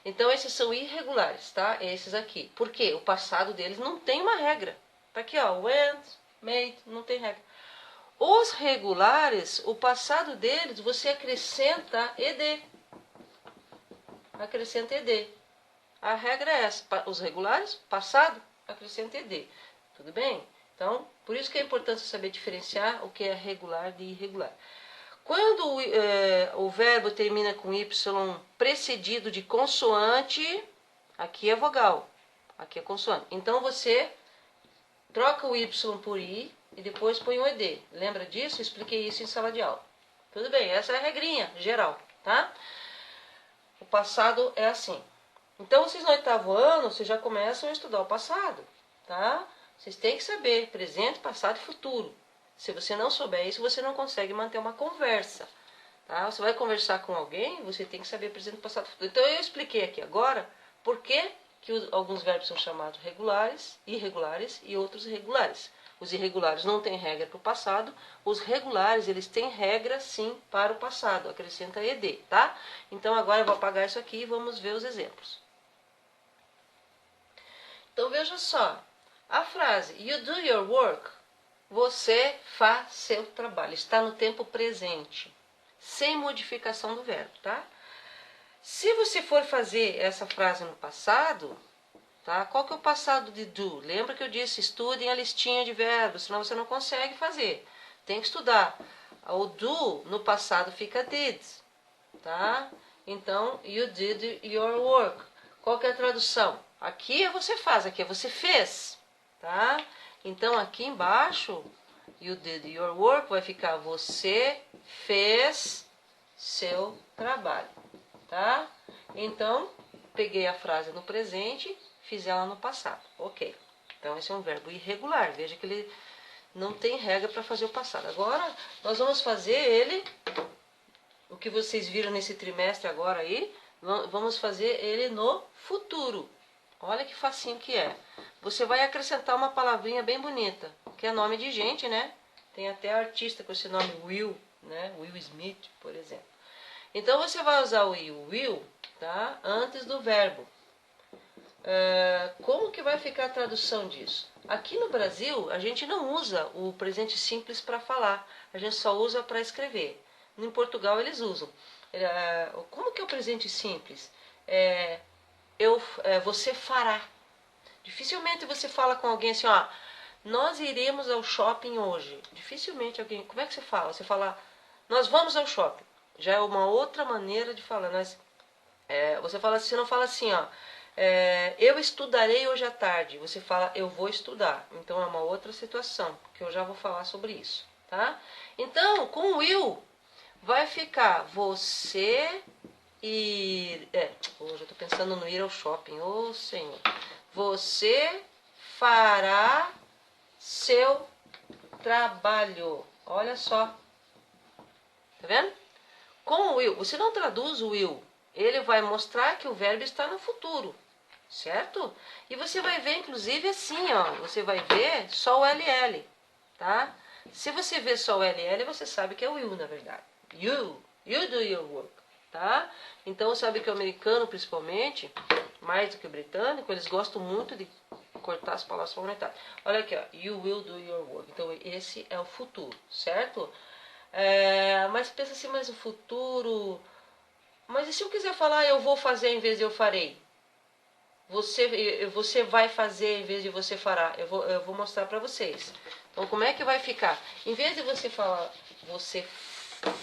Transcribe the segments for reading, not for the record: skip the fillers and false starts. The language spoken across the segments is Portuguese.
Então esses são irregulares, tá? Esses aqui. Por quê? O passado deles não tem uma regra. Tá aqui, ó, went, made, não tem regra. Os regulares, o passado deles, você acrescenta ed. Acrescenta ed. A regra é essa. Os regulares, passado, acrescenta ed. Tudo bem? Então, por isso que é importante saber diferenciar o que é regular de irregular. Quando o verbo termina com y precedido de consoante, aqui é vogal, aqui é consoante. Então você troca o y por i e depois põe o ed. Lembra disso? Eu expliquei isso em sala de aula. Tudo bem, essa é a regrinha geral, tá? O passado é assim. Então vocês no 8º ano, vocês já começam a estudar o passado, tá? Vocês têm que saber presente, passado e futuro. Se você não souber isso, você não consegue manter uma conversa. Tá? Você vai conversar com alguém, você tem que saber presente, passado e futuro. Então eu expliquei aqui agora por que alguns verbos são chamados regulares, irregulares e outros regulares. Os irregulares não têm regra para o passado, os regulares eles têm regra sim para o passado, acrescenta ed, tá? Então agora eu vou apagar isso aqui e vamos ver os exemplos. Então veja só, a frase you do your work, você faz seu trabalho, está no tempo presente, sem modificação do verbo, tá? Se você for fazer essa frase no passado, tá? Qual que é o passado de do? Lembra que eu disse, estudem a listinha de verbos, senão você não consegue fazer. Tem que estudar. O do no passado fica did, tá? Então, you did your work. Qual que é a tradução? Aqui é você faz, aqui é você fez, tá? Então, aqui embaixo, you did your work, vai ficar você fez seu trabalho, tá? Então, peguei a frase no presente, fiz ela no passado, ok. Então, esse é um verbo irregular, veja que ele não tem regra para fazer o passado. Agora, nós vamos fazer ele, o que vocês viram nesse trimestre agora aí, vamos fazer ele no futuro. Olha que facinho que é. Você vai acrescentar uma palavrinha bem bonita, que é nome de gente, né? Tem até artista com esse nome Will, né? Will Smith, por exemplo. Então você vai usar o will, tá? Antes do verbo. Como que vai ficar a tradução disso? Aqui no Brasil, a gente não usa o presente simples para falar, a gente só usa para escrever. Em Portugal eles usam. Como que é o presente simples? Você fará. Dificilmente você fala com alguém assim, ó, nós iremos ao shopping hoje. Dificilmente alguém, como é que você fala? Você fala, nós vamos ao shopping. Já é uma outra maneira de falar. Você não fala assim, ó, eu estudarei hoje à tarde. Você fala, eu vou estudar. Então é uma outra situação, que eu já vou falar sobre isso, tá? Então, com will, vai ficar você ir... hoje eu estou pensando no ir ao shopping. Ô, Senhor. Você fará seu trabalho. Olha só. Tá vendo? Com o will, você não traduz o will. Ele vai mostrar que o verbo está no futuro. Certo? E você vai ver, inclusive, assim, ó. Você vai ver só o LL. Tá? Se você vê só o LL, você sabe que é o will, na verdade. You do your work. Tá? Então, sabe que o americano, principalmente, mais do que o britânico, eles gostam muito de cortar as palavras fragmentadas. Olha aqui, ó. You will do your work. Então, esse é o futuro, certo? Mas pensa assim, mas o futuro... Mas e se eu quiser falar eu vou fazer em vez de eu farei? Você vai fazer em vez de você fará. Eu vou mostrar para vocês. Então, como é que vai ficar? Em vez de você falar você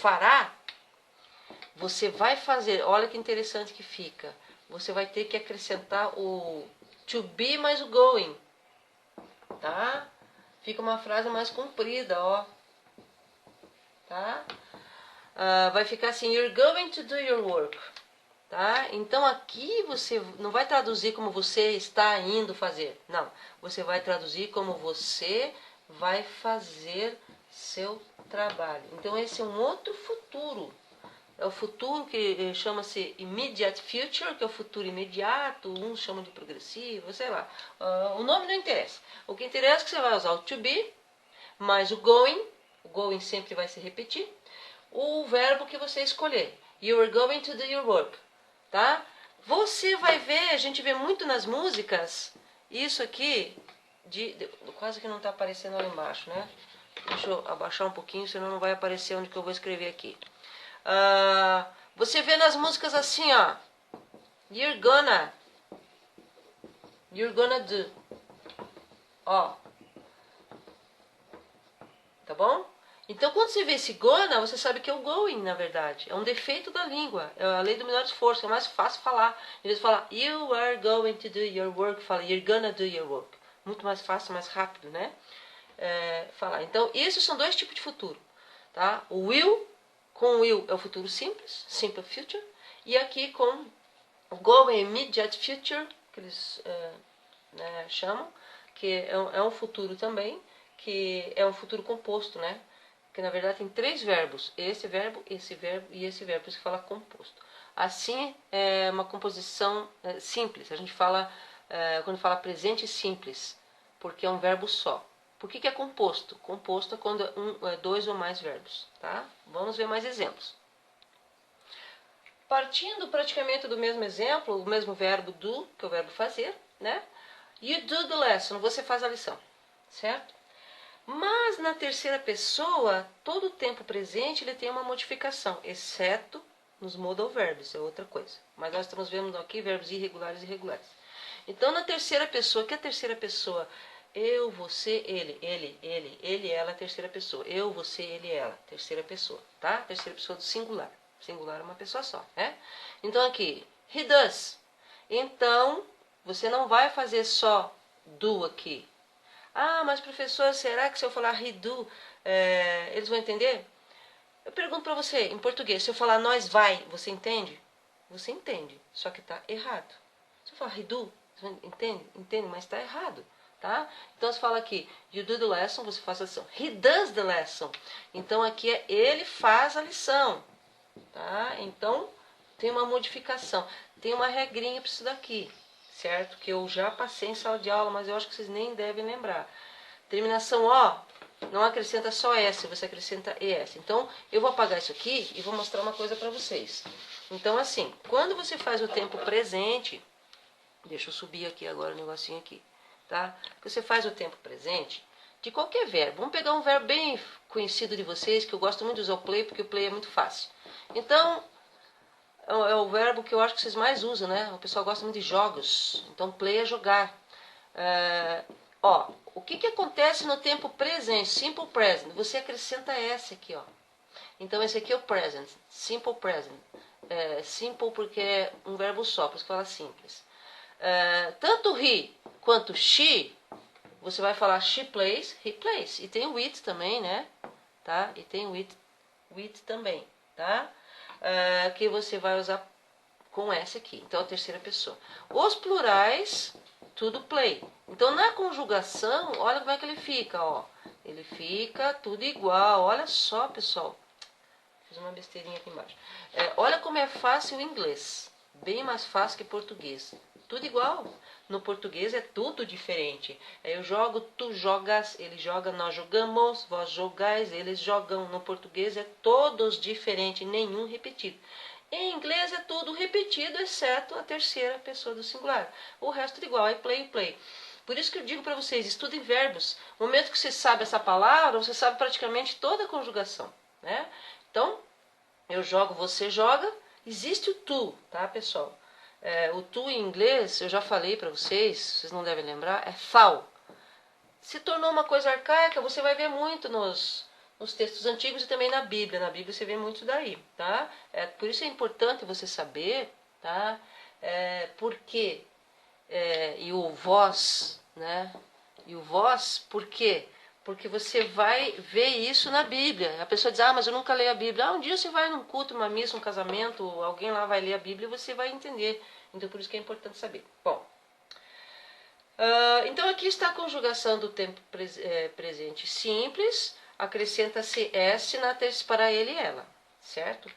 fará, você vai fazer. Olha que interessante que fica. Você vai ter que acrescentar o to be mais o going. Tá? Fica uma frase mais comprida, ó. Tá? Vai ficar assim, you're going to do your work. Tá? Então aqui você não vai traduzir como você está indo fazer. Não, você vai traduzir como você vai fazer seu trabalho. Então esse é um outro futuro. É o futuro que chama-se immediate future, que é o futuro imediato, uns chamam de progressivo, sei lá. O nome não interessa. O que interessa é que você vai usar o to be, mais o going sempre vai se repetir, o verbo que você escolher. You are going to do your work. Tá? Você vai ver, a gente vê muito nas músicas, isso aqui, quase que não está aparecendo lá embaixo, né? Deixa eu abaixar um pouquinho, senão não vai aparecer onde que eu vou escrever aqui. Você vê nas músicas assim, ó. You're gonna do. Ó. Tá bom? Então, quando você vê esse gonna, você sabe que é o going, na verdade. É um defeito da língua. É a lei do menor esforço. É mais fácil falar. Em vez de falar, you are going to do your work, fala, you're gonna do your work. Muito mais fácil, mais rápido, né? Falar. Então, esses são dois tipos de futuro. Tá? O will, com o will é o futuro simples, simple future. E aqui com o go é immediate future, que eles chamam, que é um futuro também, que é um futuro composto, né? Que na verdade tem três verbos, esse verbo e esse verbo, por isso que fala composto. Assim é uma composição simples, a gente fala, quando fala presente simples, porque é um verbo só. Por que é composto? Composto é quando é dois ou mais verbos, tá? Vamos ver mais exemplos. Partindo praticamente do mesmo exemplo, o mesmo verbo do, que é o verbo fazer, né? You do the lesson, você faz a lição, certo? Mas na terceira pessoa, todo o tempo presente ele tem uma modificação, exceto nos modal verbs, é outra coisa. Mas nós estamos vendo aqui verbos irregulares e regulares. Então na terceira pessoa, que é a terceira pessoa? Eu, você, ele, ela, é a terceira pessoa. Eu, você, ele, ela, terceira pessoa, tá? Terceira pessoa do singular. Singular é uma pessoa só, né? Então aqui, he does. Então, você não vai fazer só do aqui. Ah, mas professor, será que se eu falar he do, eles vão entender? Eu pergunto para você, em português, se eu falar nós vai, você entende? Você entende, só que está errado. Se eu falar he do, você entende? Entende, mas está errado. Tá? Então, você fala aqui, you do the lesson, você faz a lição. He does the lesson. Então, aqui é ele faz a lição. Tá? Então, tem uma modificação. Tem uma regrinha para isso daqui, certo? Que eu já passei em sala de aula, mas eu acho que vocês nem devem lembrar. Terminação O, não acrescenta só S, você acrescenta ES. Então, eu vou apagar isso aqui e vou mostrar uma coisa para vocês. Então, assim, quando você faz o tempo presente, deixa eu subir aqui agora o negocinho aqui, tá? Você faz o tempo presente de qualquer verbo. Vamos pegar um verbo bem conhecido de vocês, que eu gosto muito de usar o play, porque o play é muito fácil. Então, é o verbo que eu acho que vocês mais usam, né? O pessoal gosta muito de jogos. Então, play é jogar. O que acontece no tempo presente? Simple present. Você acrescenta S aqui, ó. Então, esse aqui é o present. Simple present. Simple porque é um verbo só, por isso que fala simples. Tanto he quanto she, você vai falar she plays, he plays. E tem o it também, né? Tá? E tem o it também, tá? Que você vai usar com S aqui. Então, a terceira pessoa. Os plurais, tudo play. Então, na conjugação, olha como é que ele fica, ó. Ele fica tudo igual. Olha só, pessoal. Fiz uma besteirinha aqui embaixo. Olha como é fácil o inglês. Bem mais fácil que português. Tudo igual. No português é tudo diferente. Eu jogo, tu jogas, ele joga, nós jogamos, vós jogais, eles jogam. No português é todos diferentes, nenhum repetido. Em inglês é tudo repetido, exceto a terceira pessoa do singular. O resto é igual, é play, play. Por isso que eu digo para vocês, estudem verbos. No momento que você sabe essa palavra, você sabe praticamente toda a conjugação, né? Então, eu jogo, você joga. Existe o tu, tá, pessoal? O tu em inglês, eu já falei para vocês, vocês não devem lembrar, é thou. Se tornou uma coisa arcaica, você vai ver muito nos textos antigos e também na Bíblia. Na Bíblia você vê muito daí, tá? Por isso é importante você saber, tá? Por quê? E o vós, né? E o vós, por quê? Porque você vai ver isso na Bíblia. A pessoa diz, mas eu nunca leio a Bíblia. Um dia você vai num culto, numa missa, um casamento, alguém lá vai ler a Bíblia e você vai entender. Então, por isso que é importante saber. Bom, então aqui está a conjugação do tempo presente simples. Acrescenta-se S para ele e ela, certo?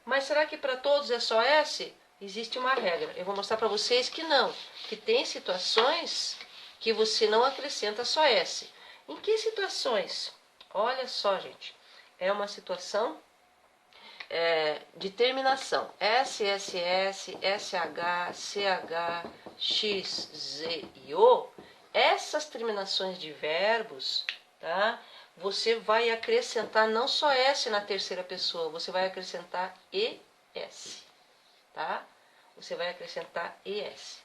Mas será que para todos é só S? Existe uma regra. Eu vou mostrar para vocês que não. Que tem situações que você não acrescenta só S. Em que situações? Olha só, gente. É uma situação de terminação. S, S, S, SH, CH, X, Z e O. Essas terminações de verbos, tá? Você vai acrescentar não só S na terceira pessoa, você vai acrescentar ES, tá? Você vai acrescentar ES.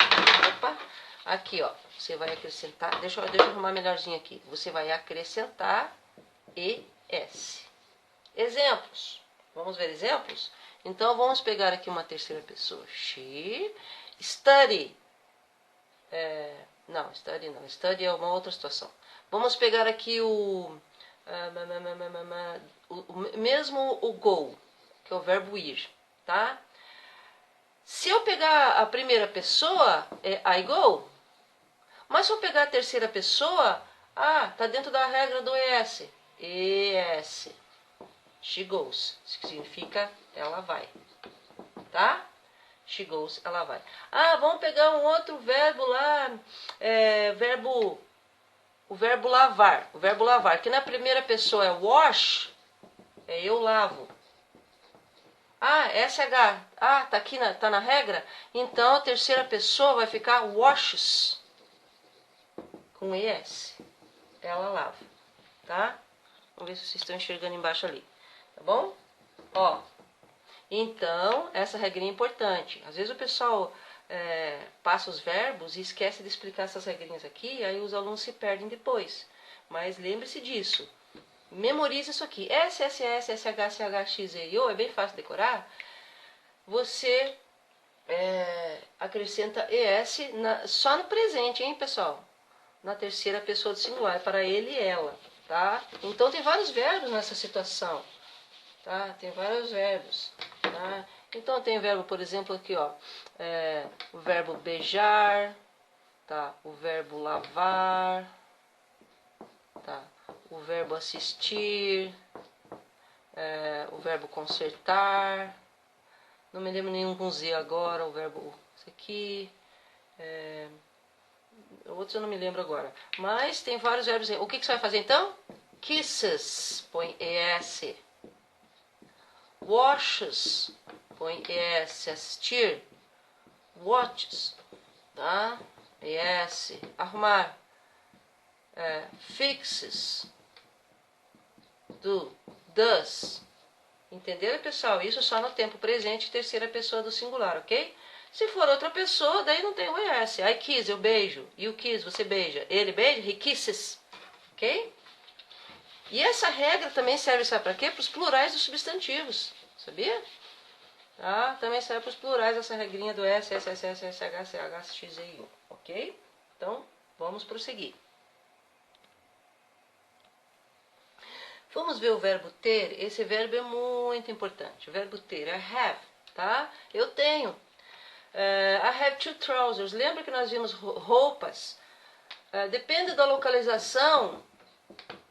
Opa, aqui ó, você vai acrescentar, deixa eu arrumar melhorzinho aqui. Você vai acrescentar ES. Exemplos. Vamos ver exemplos? Então vamos pegar aqui uma terceira pessoa. She, study. Não, study não. Study é uma outra situação. Vamos pegar aqui mesmo o go, que é o verbo ir, tá? Se eu pegar a primeira pessoa, é I go. Mas se eu pegar a terceira pessoa, tá dentro da regra do ES. ES. She goes. Significa ela vai. Tá? She goes, ela vai. Vamos pegar um outro verbo lá. O verbo lavar. O verbo lavar, que na primeira pessoa é wash. É eu lavo. SH. Tá aqui tá na regra? Então a terceira pessoa vai ficar washes. Com ES. Ela lava. Tá? Vamos ver se vocês estão enxergando embaixo ali. Tá bom? Ó. Então, essa regrinha é importante. Às vezes o pessoal passa os verbos e esquece de explicar essas regrinhas aqui, aí os alunos se perdem depois. Mas lembre-se disso. Memorize isso aqui. S, S, S, SH, CH, X, E, O. É bem fácil decorar. Você acrescenta ES só no presente, hein, pessoal? Na terceira pessoa do singular, para ele e ela, tá? Então, tem vários verbos nessa situação, tá? Tem vários verbos, tá? Então, tem verbo, por exemplo, aqui, ó, o verbo beijar, tá? O verbo lavar, tá? O verbo assistir, o verbo consertar, não me lembro nenhum com Z agora, o verbo, esse aqui, outros eu não me lembro agora. Mas tem vários verbos. O que você vai fazer então? Kisses, põe ES. Washes, põe ES. Assistir. Watches, tá? ES. Arrumar. Fixes. Do. Does. Entenderam, pessoal? Isso só no tempo presente, terceira pessoa do singular, ok? Se for outra pessoa, daí não tem o ES. I kiss, eu beijo. You kiss, você beija. Ele beija, he kisses. Ok? E essa regra também serve, sabe para quê? Para os plurais dos substantivos. Sabia? Também serve para os plurais essa regrinha do S, S, S, S, S, H, C, H, X, E, U. Ok? Então, vamos prosseguir. Vamos ver o verbo ter. Esse verbo é muito importante. O verbo ter é have, tá? Eu tenho. I have two trousers. Lembra que nós vimos roupas? Depende da localização.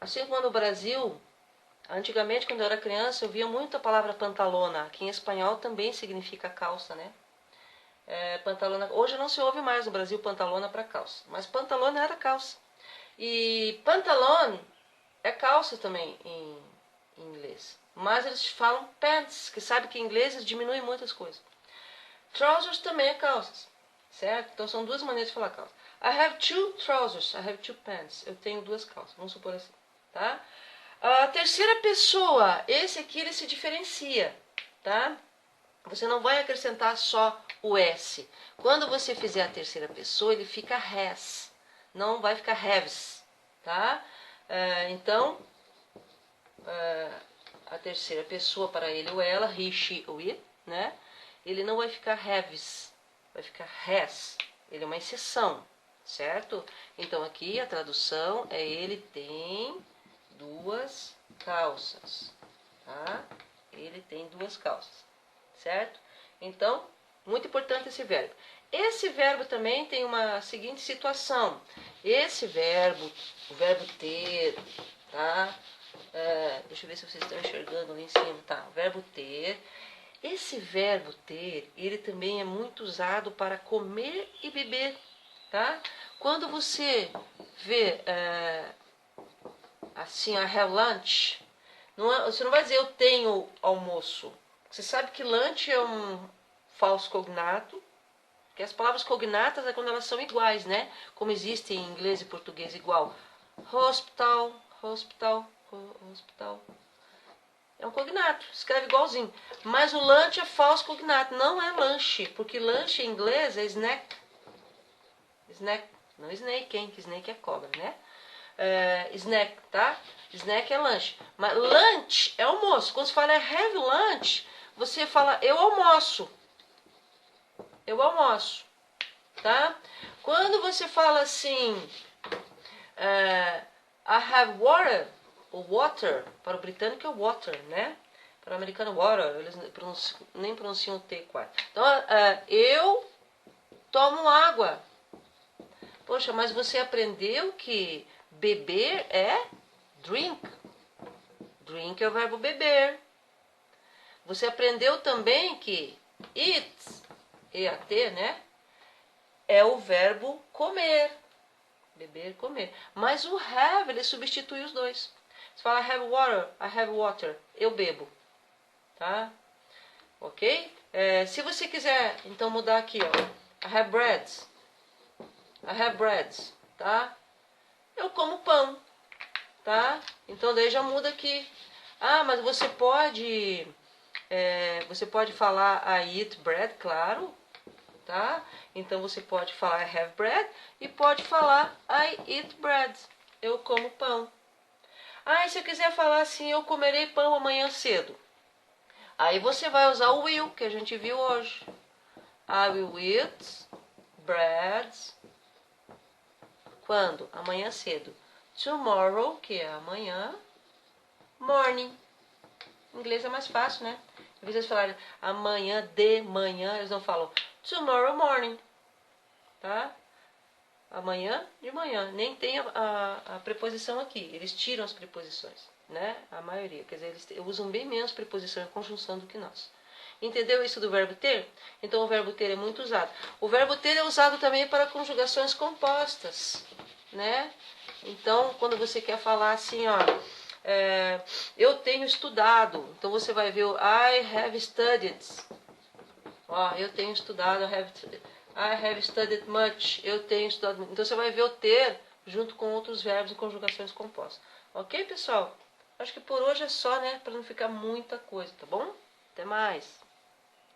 Assim como no Brasil, antigamente quando eu era criança, eu via muito a palavra pantalona. Aqui em espanhol também significa calça, né? Pantalona. Hoje não se ouve mais no Brasil pantalona para calça. Mas pantalona era calça. E pantalon é calça também em inglês. Mas eles falam pants, que sabe que em inglês diminui muitas coisas. Trousers também é calças, certo? Então são duas maneiras de falar calça. I have two trousers, I have two pants. Eu tenho duas calças, vamos supor assim, tá? A terceira pessoa, esse aqui ele se diferencia, tá? Você não vai acrescentar só o S. Quando você fizer a terceira pessoa, ele fica has, não vai ficar haves, tá? Então, a terceira pessoa para ele ou ela, he, she ou it, né? Ele não vai ficar haves, vai ficar has. Ele é uma exceção, certo? Então aqui a tradução é ele tem duas calças, tá? Ele tem duas calças, certo? Então, muito importante esse verbo. Esse verbo também tem uma seguinte situação. Esse verbo, o verbo ter, tá? Deixa eu ver se vocês estão enxergando ali em cima, tá? O verbo ter. Esse verbo ter, ele também é muito usado para comer e beber, tá? Quando você vê assim, I have lunch, você não vai dizer eu tenho almoço. Você sabe que lunch é um falso cognato, porque as palavras cognatas é quando elas são iguais, né? Como existe em inglês e português igual. Hospital, hospital, hospital. É um cognato, escreve igualzinho. Mas o lunch é falso cognato, não é lanche, porque lanche em inglês é snack. Snack, não snake, hein? Que snake é cobra, né? Snack, tá? Snack é lanche. Mas lunch é almoço. Quando você fala have lunch, você fala eu almoço. Eu almoço, tá? Quando você fala assim, I have water, o water, para o britânico é water, né? Para o americano water, eles nem pronunciam o T quase. Então, eu tomo água. Poxa, mas você aprendeu que beber é drink. Drink é o verbo beber. Você aprendeu também que eat, E-A-T, né? É o verbo comer. Beber, comer. Mas o have, ele substitui os dois. Você fala I have water, I have water. Eu bebo. Tá? Ok? Se você quiser, então, mudar aqui, ó. I have breads. I have breads. Tá? Eu como pão. Tá? Então, daí já muda aqui. Ah, mas você pode falar I eat bread, claro, tá? Então você pode falar I have bread e pode falar I eat bread, eu como pão. Ah, e se eu quiser falar assim, eu comerei pão amanhã cedo. Aí você vai usar o will, que a gente viu hoje. I will eat bread. Quando? Amanhã cedo. Tomorrow, que é amanhã. Morning. Em inglês é mais fácil, né? Às vezes eles falarem amanhã de manhã, eles não falam tomorrow morning, tá? Amanhã de manhã. Nem tem a preposição aqui. Eles tiram as preposições, né? A maioria. Quer dizer, eles usam bem menos preposição e conjunção do que nós. Entendeu isso do verbo ter? Então o verbo ter é muito usado. O verbo ter é usado também para conjugações compostas, né? Então, quando você quer falar assim, ó, eu tenho estudado. Então você vai ver o I have studied. Ó, eu tenho estudado, I have studied much. Eu tenho estudado muito. Então você vai ver o ter junto com outros verbos e conjugações compostas. Ok, pessoal? Acho que por hoje é só, né? Para não ficar muita coisa, tá bom? Até mais.